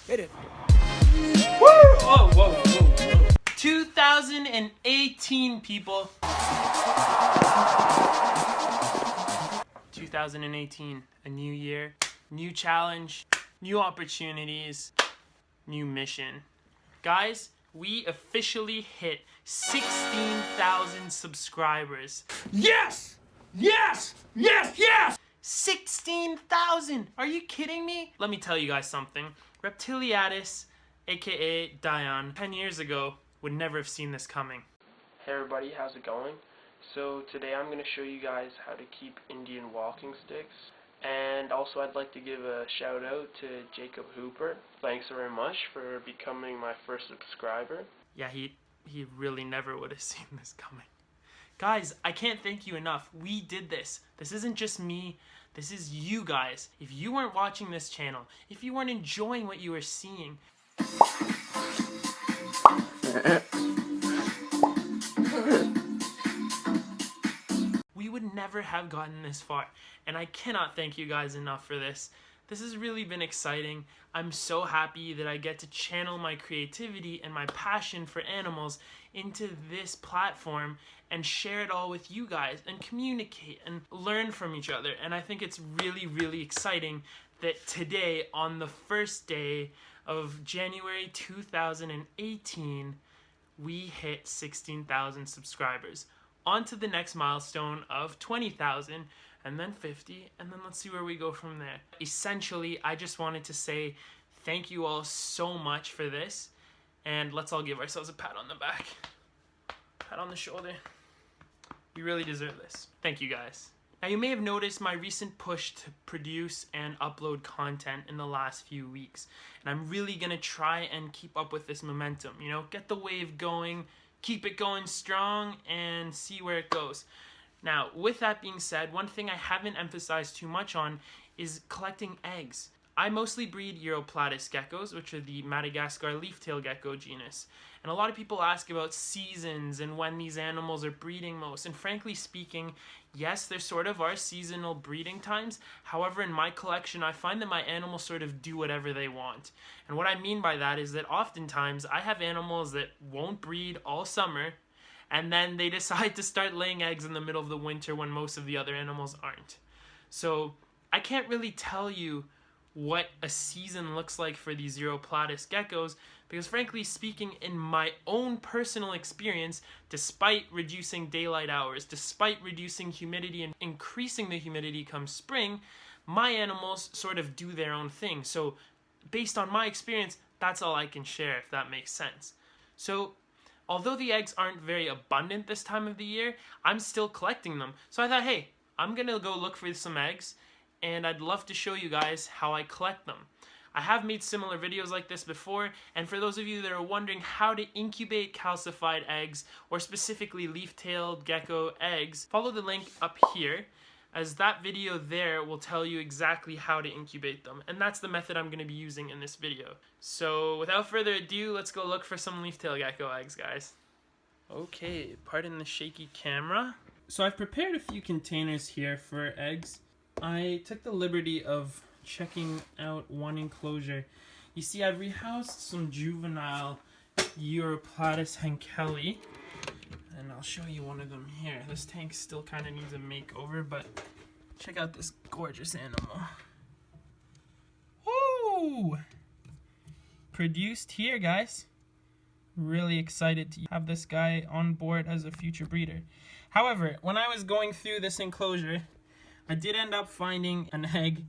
Hit it. Woo! Oh, whoa, whoa, whoa. 2018, people. 2018, a new year, new challenge, new opportunities, new mission. Guys, we officially hit 16,000 subscribers. Yes! Yes! Yes! Yes! 16,000! Are you kidding me? Let me tell you guys something. Reptiliatus, aka Dion, 10 years ago, would never have seen this coming. Hey everybody, how's it going? So today I'm going to show you guys how to keep Indian walking sticks. And also I'd like to give a shout out to Jacob Hooper. Thanks very much for becoming my first subscriber. Yeah, he really never would have seen this coming. Guys, I can't thank you enough. We did this. This isn't just me. This is you guys. If you weren't watching this channel, if you weren't enjoying what you were seeing, we would never have gotten this far. And I cannot thank you guys enough for this. This has really been exciting. I'm so happy that I get to channel my creativity and my passion for animals into this platform and share it all with you guys and communicate and learn from each other. And I think it's really, really exciting that today, on the first day of January 2018, we hit 16,000 subscribers. On to the next milestone of 20,000, and then 50, and then let's see where we go from there. Essentially, I just wanted to say thank you all so much for this, and let's all give ourselves a pat on the back, pat on the shoulder. We really deserve this. Thank you guys. Now, you may have noticed my recent push to produce and upload content in the last few weeks, and I'm really gonna try and keep up with this momentum, you know, get the wave going, keep it going strong, and see where it goes. Now, with that being said, one thing I haven't emphasized too much on is collecting eggs. I mostly breed Reptiliatus geckos, which are the Madagascar leaf-tailed gecko genus. And a lot of people ask about seasons and when these animals are breeding most. And frankly speaking, yes, there sort of are seasonal breeding times. However, in my collection, I find that my animals sort of do whatever they want. And what I mean by that is that oftentimes I have animals that won't breed all summer, and then they decide to start laying eggs in the middle of the winter when most of the other animals aren't. So I can't really tell you what a season looks like for these Reptiliatus geckos, because frankly speaking, in my own personal experience, despite reducing daylight hours, despite reducing humidity and increasing the humidity come spring, my animals sort of do their own thing. So based on my experience, that's all I can share, if that makes sense. So although the eggs aren't very abundant this time of the year, I'm still collecting them. So I thought, hey, I'm gonna go look for some eggs, and I'd love to show you guys how I collect them. I have made similar videos like this before, and for those of you that are wondering how to incubate calcified eggs, or specifically leaf-tailed gecko eggs, follow the link up here, as that video there will tell you exactly how to incubate them. And that's the method I'm going to be using in this video. So without further ado, let's go look for some leaf-tailed gecko eggs, guys. Okay, pardon the shaky camera. So I've prepared a few containers here for eggs. I took the liberty of checking out one enclosure. You see, I've rehoused some juvenile Reptiliatus henkeli, and I'll show you one of them here. This tank still kind of needs a makeover, but check out this gorgeous animal. Woo! Produced here, guys. Really excited to have this guy on board as a future breeder. However, when I was going through this enclosure, I did end up finding an egg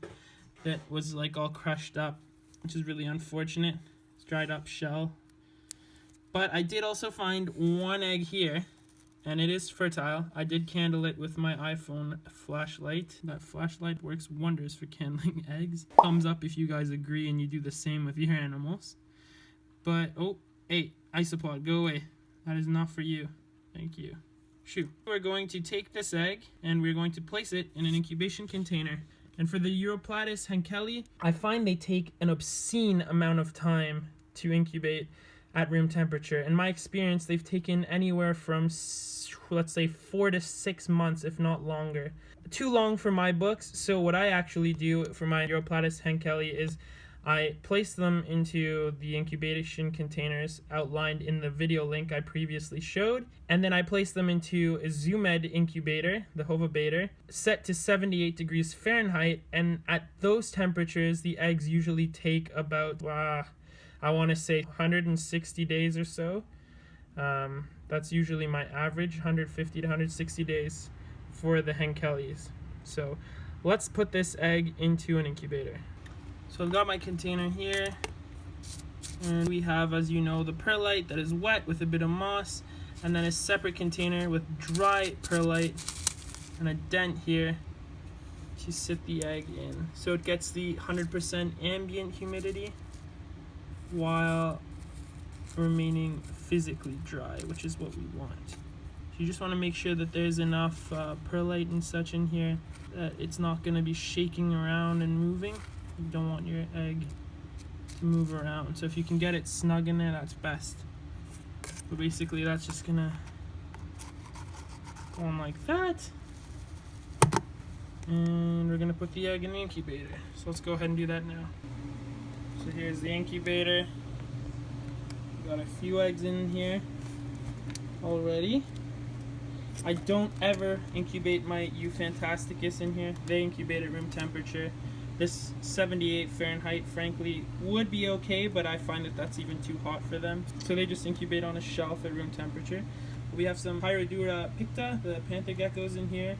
that was like all crushed up, which is really unfortunate. It's dried up shell. But I did also find one egg here, and it is fertile. I did candle it with my iPhone flashlight. That flashlight works wonders for candling eggs. Thumbs up if you guys agree and you do the same with your animals. But, oh, hey, isopod, go away. That is not for you. Thank you. Shoot. We're going to take this egg and we're going to place it in an incubation container. And for the Reptiliatus henkeli, I find they take an obscene amount of time to incubate at room temperature. In my experience, they've taken anywhere from, let's say, 4 to 6 months, if not longer. Too long for my books, so what I actually do for my Reptiliatus henkeli is I place them into the incubation containers outlined in the video link I previously showed, and then I place them into a Zoomed incubator, the Hovabator, set to 78 degrees Fahrenheit, and at those temperatures the eggs usually take about, I want to say 160 days or so. That's usually my average, 150 to 160 days for the Henkellies. So let's put this egg into an incubator. So I've got my container here, and we have, as you know, the perlite that is wet with a bit of moss, and then a separate container with dry perlite and a dent here to sit the egg in. So it gets the 100% ambient humidity while remaining physically dry, which is what we want. So you just want to make sure that there's enough perlite and such in here that it's not going to be shaking around and moving. You don't want your egg to move around. So if you can get it snug in there, that's best. But basically that's just gonna go on like that. And we're gonna put the egg in the incubator. So let's go ahead and do that now. So here's the incubator. Got a few eggs in here already. I don't ever incubate my Eufantasticus in here. They incubate at room temperature. This 78 Fahrenheit, frankly, would be okay, but I find that that's even too hot for them. So they just incubate on a shelf at room temperature. We have some Hierodura picta, the panther geckos in here.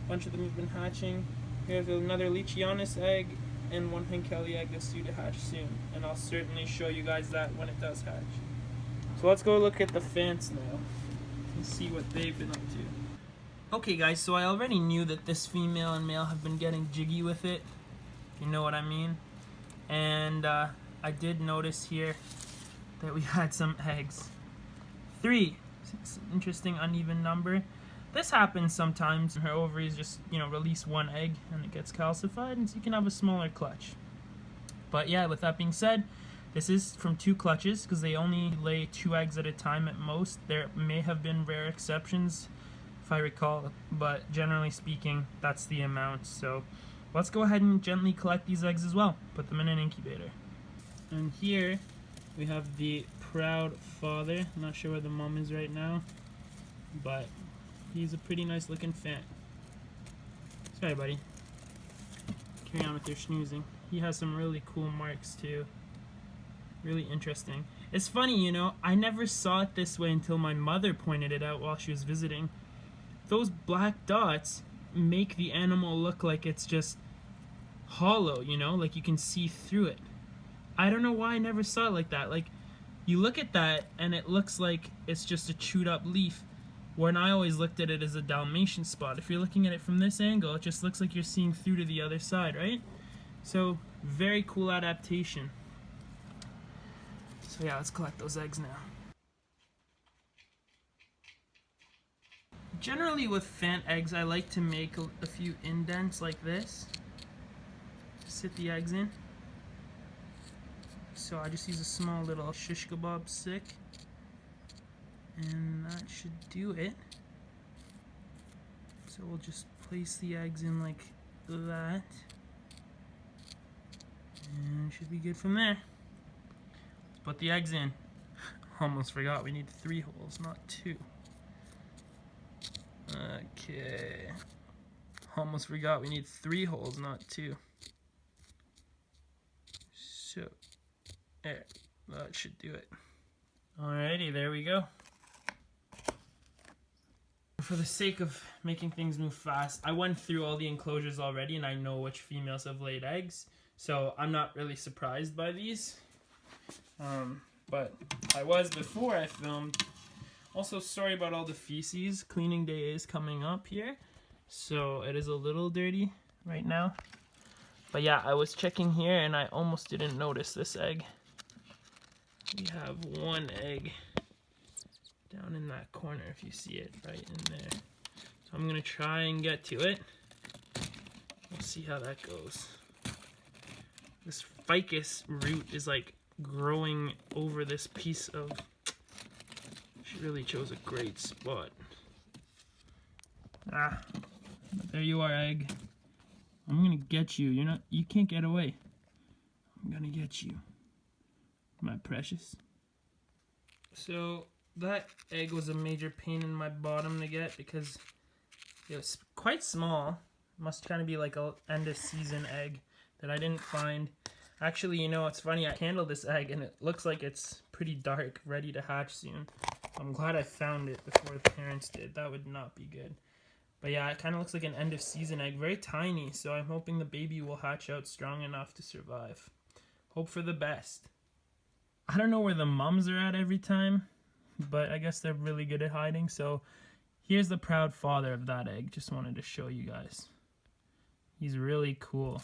A bunch of them have been hatching. Here's another Leachianus egg and one Henkelli egg that's due to hatch soon. And I'll certainly show you guys that when it does hatch. So let's go look at the Fants now and see what they've been up to. Okay guys, so I already knew that this female and male have been getting jiggy with it. You know what I mean? And I did notice here that we had some eggs. 3. It's an interesting uneven number. This happens sometimes. Her ovaries just, release one egg and it gets calcified, and so you can have a smaller clutch. But yeah, with that being said, this is from 2 clutches because they only lay 2 eggs at a time at most. There may have been rare exceptions if I recall, but generally speaking, that's the amount. So let's go ahead and gently collect these eggs as well. Put them in an incubator. And here we have the proud father. I'm not sure where the mom is right now, but he's a pretty nice looking Fant. Sorry, buddy. Carry on with your snoozing. He has some really cool marks too. Really interesting. It's funny, I never saw it this way until my mother pointed it out while she was visiting. Those black dots make the animal look like it's just hollow, like you can see through it. I don't know why I never saw it like that. Like, you look at that and it looks like it's just a chewed up leaf, when I always looked at it as a Dalmatian spot. If you're looking at it from this angle, it just looks like you're seeing through to the other side, right? So, very cool adaptation. So yeah, let's collect those eggs now. Generally with Fant eggs, I like to make a few indents like this. Sit the eggs in. So I just use a small little shish kebab stick, and that should do it. So we'll just place the eggs in like that, and should be good from there. Let's put the eggs in. Almost forgot, we need 3 holes, not 2. Okay. Almost forgot, we need 3 holes, not 2. So, there, that should do it. Alrighty, there we go. For the sake of making things move fast, I went through all the enclosures already and I know which females have laid eggs, so I'm not really surprised by these. But I was before I filmed. Also, sorry about all the feces. Cleaning day is coming up here, so it is a little dirty right now. But yeah, I was checking here and I almost didn't notice this egg. We have 1 egg down in that corner, if you see it, right in there. So I'm gonna try and get to it. We'll see how that goes. This ficus root is like growing over this piece of... She really chose a great spot. Ah, there you are, egg. I'm gonna get you. You can't get away. I'm gonna get you, my precious. So that egg was a major pain in my bottom to get because it was quite small. Must kind of be like a end of season egg that I didn't find. Actually, you know, it's funny, I handled this egg and it looks like it's pretty dark, ready to hatch soon. I'm glad I found it before the parents did. That would not be good. But yeah, it kind of looks like an end of season egg, very tiny, so I'm hoping the baby will hatch out strong enough to survive. Hope for the best. I don't know where the mums are at every time, but I guess they're really good at hiding, so here's the proud father of that egg. Just wanted to show you guys. He's really cool.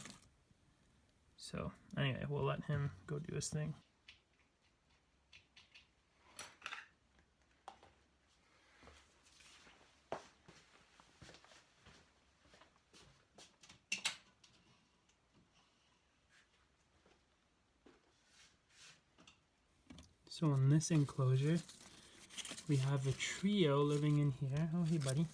So anyway, we'll let him go do his thing. So in this enclosure, we have a trio living in here. Oh, hey, buddy.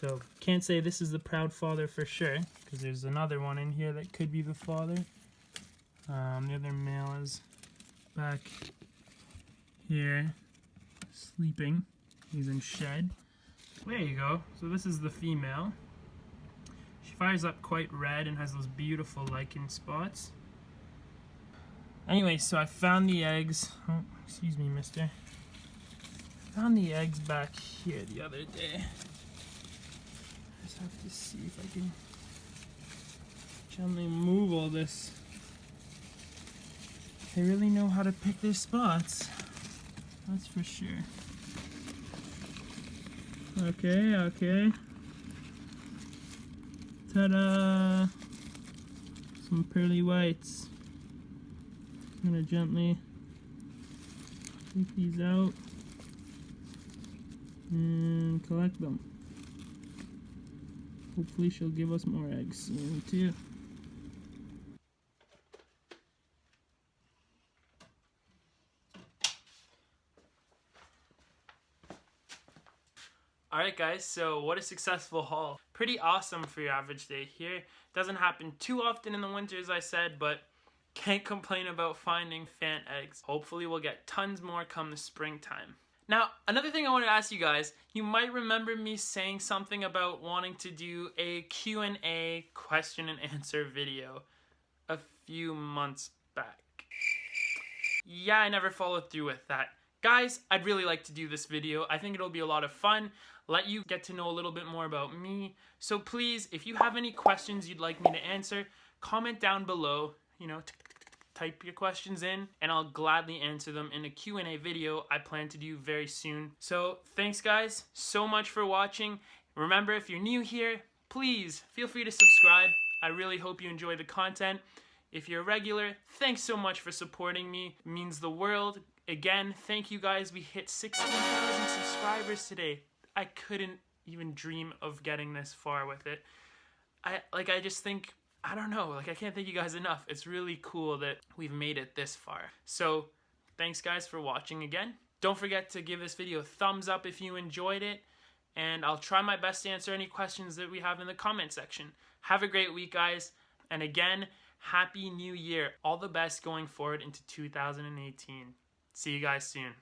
So can't say this is the proud father for sure, because there's another one in here that could be the father. The other male is back here, sleeping. He's in shed. There you go. So this is the female. She fires up quite red and has those beautiful lichen spots. Anyway, so I found the eggs. Oh, excuse me, mister. Found the eggs back here the other day. I just have to see if I can gently move all this. They really know how to pick their spots. That's for sure. Okay, okay. Ta-da! Some pearly whites. I'm gonna gently take these out and collect them. Hopefully she'll give us more eggs soon too. Alright guys, so what a successful haul. Pretty awesome for your average day here. Doesn't happen too often in the winter, as I said, but can't complain about finding fan eggs. Hopefully we'll get tons more come the springtime. Now, another thing I want to ask you guys, you might remember me saying something about wanting to do a Q&A question and answer video a few months back. Yeah, I never followed through with that. Guys, I'd really like to do this video. I think it'll be a lot of fun, let you get to know a little bit more about me. So please, if you have any questions you'd like me to answer, comment down below. You know, type your questions in and I'll gladly answer them in a Q&A video I plan to do very soon. So thanks guys so much for watching. Remember, if you're new here, please feel free to subscribe. I really hope you enjoy the content. If you're a regular, thanks so much for supporting me. It means the world. Again, thank you guys. We hit 16,000 subscribers today. I couldn't even dream of getting this far with it. I just think, I don't know, I can't thank you guys enough. It's really cool that we've made it this far. So thanks guys for watching again. Don't forget to give this video a thumbs up if you enjoyed it, and I'll try my best to answer any questions that we have in the comment section. Have a great week guys, and again, Happy New Year. All the best going forward into 2018. See you guys soon.